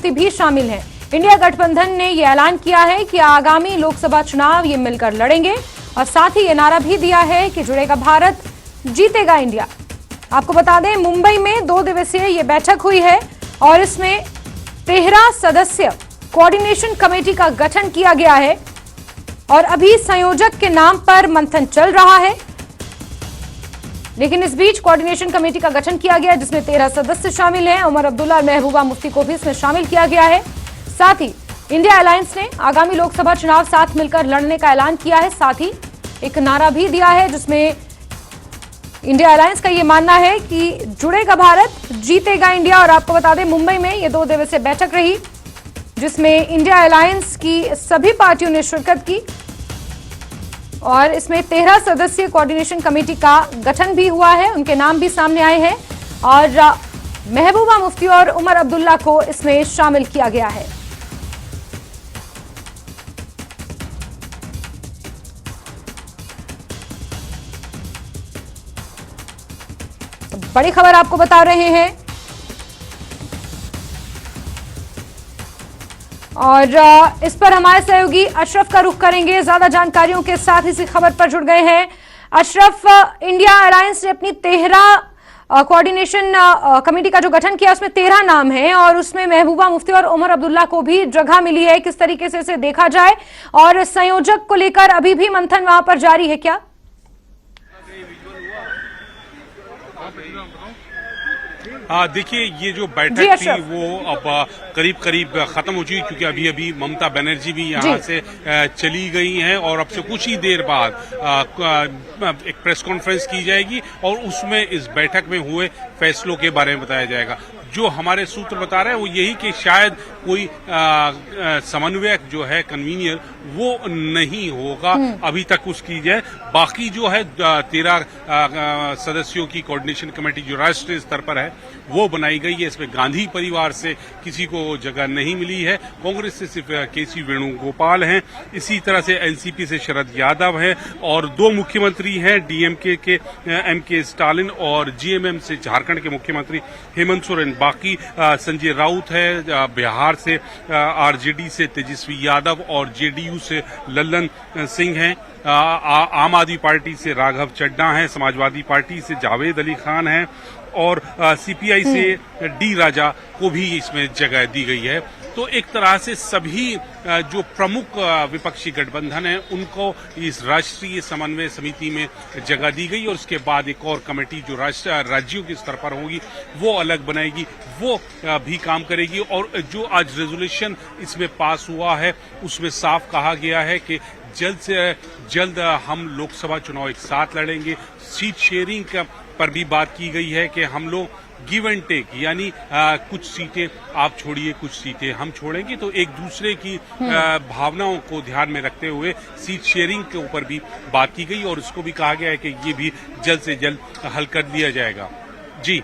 भी शामिल हैं। इंडिया गठबंधन ने यह ऐलान किया है कि आगामी लोकसभा चुनाव ये मिलकर लड़ेंगे और साथ ही ये नारा भी दिया है कि जुड़ेगा भारत, जीतेगा इंडिया। आपको बता दें, मुंबई में 2 दिवसीय ये बैठक हुई है और इसमें 13 सदस्य कोऑर्डिनेशन कमेटी का गठन किया गया है और अभी संयोजक के नाम पर मंथन चल रहा है। लेकिन इस बीच कोऑर्डिनेशन कमेटी का गठन किया गया जिसमें 13 सदस्य शामिल हैं। उमर अब्दुल्ला और महबूबा मुफ्ती को भी इसमें शामिल किया गया है। साथ ही इंडिया अलायंस ने आगामी लोकसभा चुनाव साथ मिलकर लड़ने का ऐलान किया है। साथ ही एक नारा भी दिया है जिसमें इंडिया अलायंस का यह मानना है कि जुड़ेगा भारत, जीतेगा इंडिया। और आपको बता दें, मुंबई में यह 2 दिवसीय बैठक रही जिसमें इंडिया अलायंस की सभी पार्टियों ने शिरकत की और इसमें 13 सदस्यीय कोऑर्डिनेशन कमेटी का गठन भी हुआ है। उनके नाम भी सामने आए हैं और महबूबा मुफ्ती और उमर अब्दुल्ला को इसमें शामिल किया गया है। तो बड़ी खबर आपको बता रहे हैं और इस पर हमारे सहयोगी अशरफ का रुख करेंगे। ज्यादा जानकारियों के साथ इसी खबर पर जुड़ गए हैं अशरफ। इंडिया अलायंस ने अपनी 13 कोऑर्डिनेशन कमेटी का जो गठन किया उसमें 13 नाम हैं और उसमें महबूबा मुफ्ती और उमर अब्दुल्ला को भी जगह मिली है। किस तरीके से इसे देखा जाए और संयोजक को लेकर अभी भी मंथन वहां पर जारी है क्या? देखिए, ये जो बैठक थी वो अब करीब करीब खत्म हो चुकी क्योंकि अभी अभी ममता बनर्जी भी यहाँ से चली गई हैं और अब से कुछ ही देर बाद एक प्रेस कॉन्फ्रेंस की जाएगी और उसमें इस बैठक में हुए फैसलों के बारे में बताया जाएगा। जो हमारे सूत्र बता रहे हैं वो यही कि शायद कोई समन्वयक जो है, कन्वीनियर, वो नहीं होगा अभी तक उसकी जाए। बाकी जो है 13 सदस्यों की कोऑर्डिनेशन कमेटी जो राष्ट्रीय स्तर पर है वो बनाई गई है। इसमें गांधी परिवार से किसी को जगह नहीं मिली है, कांग्रेस से सिर्फ केसी वेणुगोपाल हैं, इसी तरह से एनसीपी से शरद यादव है और 2 मुख्यमंत्री हैं, डीएमके के एमके स्टालिन और जीएमएम से झारखंड के मुख्यमंत्री हेमंत सोरेन। बाकी संजय राउत है, बिहार से आरजेडी से तेजस्वी यादव और जेडीयू से लल्लन सिंह हैं, आम आदमी पार्टी से राघव चड्ढा हैं, समाजवादी पार्टी से जावेद अली खान हैं और सीपीआई से डी राजा को भी इसमें जगह दी गई है। तो एक तरह से सभी जो प्रमुख विपक्षी गठबंधन है उनको इस राष्ट्रीय समन्वय समिति में जगह दी गई और उसके बाद एक और कमेटी जो राज्यों के स्तर पर होगी वो अलग बनाएगी, वो भी काम करेगी। और जो आज रेजोल्यूशन इसमें पास हुआ है उसमें साफ कहा गया है कि जल्द से जल्द हम लोकसभा चुनाव एक साथ लड़ेंगे। सीट शेयरिंग पर भी बात की गई है कि हम लोग गिव एंड टेक, यानी कुछ सीटें आप छोड़िए, कुछ सीटें हम छोड़ेंगे। तो एक दूसरे की भावनाओं को ध्यान में रखते हुए सीट शेयरिंग के ऊपर भी बात की गई और इसको भी कहा गया है कि ये भी जल्द से जल्द हल कर दिया जाएगा। जी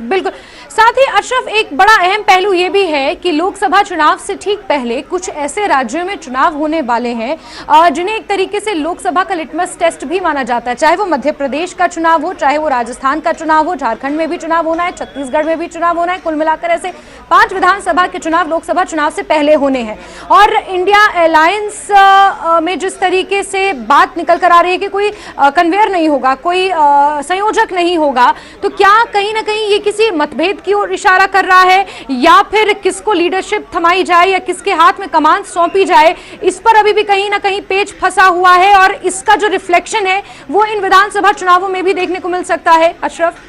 बिल्कुल। साथ ही अशरफ, एक बड़ा अहम पहलू यह भी है कि लोकसभा चुनाव से ठीक पहले कुछ ऐसे राज्यों में चुनाव होने वाले हैं जिन्हें एक तरीके से लोकसभा का लिटमस टेस्ट भी माना जाता है। चाहे वो मध्य प्रदेश का चुनाव हो, चाहे वो राजस्थान का चुनाव हो, झारखंड में भी चुनाव होना है, छत्तीसगढ़ में भी चुनाव होना है। कुल मिलाकर ऐसे 5 विधानसभा के चुनाव लोकसभा चुनाव से पहले होने हैं। और इंडिया अलायंस में जिस तरीके से बात निकल कर आ रही है कि कोई कन्वेयर नहीं होगा, कोई संयोजक नहीं होगा, तो क्या कहीं ना कहीं ये किसी मतभेद की ओर इशारा कर रहा है या फिर किसको लीडरशिप थमाई जाए या किसके हाथ में कमान सौंपी जाए, इस पर अभी भी कहीं ना कहीं पेच फंसा हुआ है और इसका जो रिफ्लेक्शन है वो इन विधानसभा चुनावों में भी देखने को मिल सकता है। अशरफ,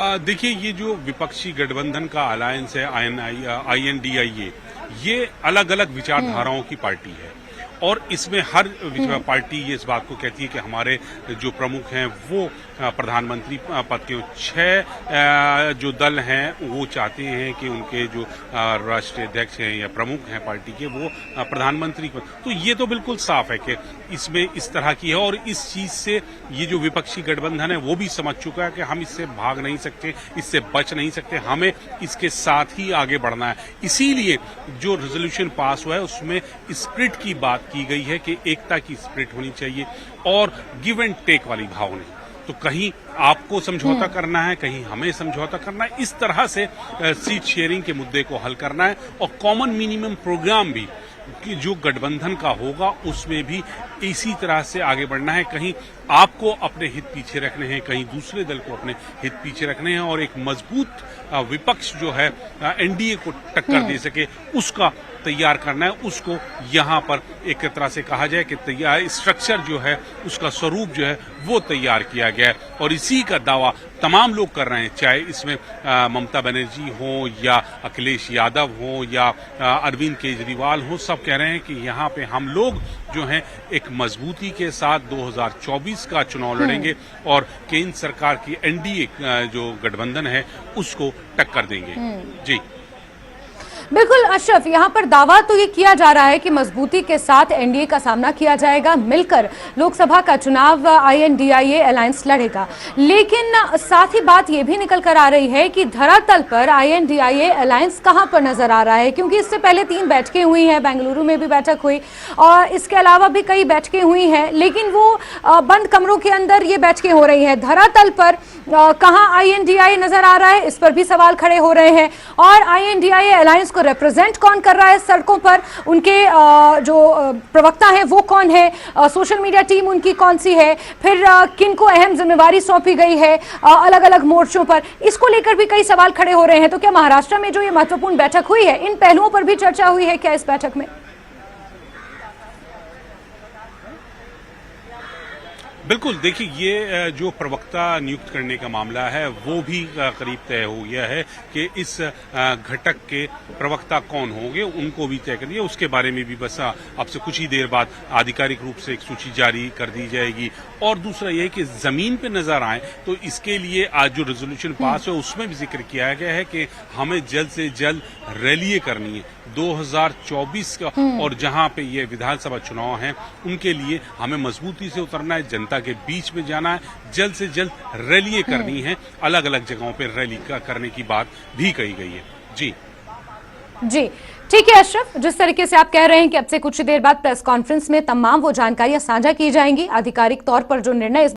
देखिए, ये जो विपक्षी गठबंधन का अलायंस है INDIA, ये अलग अलग विचारधाराओं की पार्टी है और इसमें हर पार्टी ये इस बात को कहती है कि हमारे जो प्रमुख हैं वो प्रधानमंत्री पद के 6 जो दल हैं वो चाहते हैं कि उनके जो राष्ट्रीय अध्यक्ष हैं या प्रमुख हैं पार्टी के वो प्रधानमंत्री पद। तो ये तो बिल्कुल साफ है कि इसमें इस तरह की है और इस चीज से ये जो विपक्षी गठबंधन है वो भी समझ चुका है कि हम इससे भाग नहीं सकते, इससे बच नहीं सकते, हमें इसके साथ ही आगे बढ़ना है। इसीलिए जो रेजोल्यूशन पास हुआ है उसमें स्प्रिट की बात की गई है कि एकता की स्प्रिट होनी चाहिए और गिव एंड टेक वाली भाव नहीं। तो कहीं आपको समझौता करना है, कहीं हमें समझौता करना है। इस तरह से सीट शेयरिंग के मुद्दे को हल करना है और कॉमन मिनिमम प्रोग्राम भी कि जो गठबंधन का होगा उसमें भी इसी तरह से आगे बढ़ना है। कहीं आपको अपने हित पीछे रखने हैं, कहीं दूसरे दल को अपने हित पीछे रखने हैं और एक मजबूत विपक्ष जो है एनडीए को टक्कर दे सके उसका तैयार करना है। उसको यहाँ पर एक तरह से कहा जाए कि तैयार स्ट्रक्चर जो है उसका स्वरूप जो है वो तैयार किया गया है और इसी का दावा तमाम लोग कर रहे हैं, चाहे इसमें ममता बनर्जी हो या अखिलेश यादव हो या अरविंद केजरीवाल हो। सब कह रहे हैं कि यहाँ पे हम लोग जो हैं एक मजबूती के साथ 2024 का चुनाव लड़ेंगे और केंद्र सरकार की एनडीए जो गठबंधन है उसको टक्कर देंगे। जी बिल्कुल अशरफ, यहाँ पर दावा तो ये किया जा रहा है कि मजबूती के साथ एनडीए का सामना किया जाएगा, मिलकर लोकसभा का चुनाव आईएनडीआईए अलायंस लड़ेगा। लेकिन साथ ही बात ये भी निकल कर आ रही है कि धरातल पर आईएनडीआईए अलायंस कहाँ पर नजर आ रहा है, क्योंकि इससे पहले 3 बैठकें हुई हैं, बेंगलुरु में भी बैठक हुई और इसके अलावा भी कई बैठकें हुई हैं, लेकिन वो बंद कमरों के अंदर ये बैठकें हो रही हैं। धरातल पर कहाँ आईएनडीआईए नजर आ रहा है, इस पर भी सवाल खड़े हो रहे हैं। और आईएनडीआईए अलायंस को रिप्रेजेंट कौन कर रहा है सड़कों पर, उनके जो प्रवक्ता हैं वो कौन है, सोशल मीडिया टीम उनकी कौन सी है, फिर किनको अहम जिम्मेवारी सौंपी गई है अलग अलग मोर्चों पर, इसको लेकर भी कई सवाल खड़े हो रहे हैं। तो क्या महाराष्ट्र में जो ये महत्वपूर्ण बैठक हुई है, इन पहलुओं पर भी चर्चा हुई है क्या इस बैठक में? बिल्कुल, देखिए ये जो प्रवक्ता नियुक्त करने का मामला है वो भी करीब तय हो गया है कि इस घटक के प्रवक्ता कौन होंगे, उनको भी तय कर दिया। उसके बारे में भी बस अब से कुछ ही देर बाद आधिकारिक रूप से एक सूची जारी कर दी जाएगी। और दूसरा यह है कि जमीन पे नजर आए तो इसके लिए आज जो रेजोल्यूशन पास है उसमें भी जिक्र किया गया है कि हमें जल्द से जल्द रैलियां करनी है 2024 का, और जहां पे ये विधानसभा चुनाव हैं उनके लिए हमें मजबूती से उतरना है, जनता के बीच में जाना है, जल्द से जल्द रैलियां करनी है। अलग अलग जगहों पे रैली करने की बात भी कही गई है। जी जी ठीक है अशरफ, जिस तरीके से आप कह रहे हैं कि अब से कुछ देर बाद प्रेस कॉन्फ्रेंस में तमाम वो जानकारियां साझा की जाएंगी, आधिकारिक तौर पर जो निर्णय इस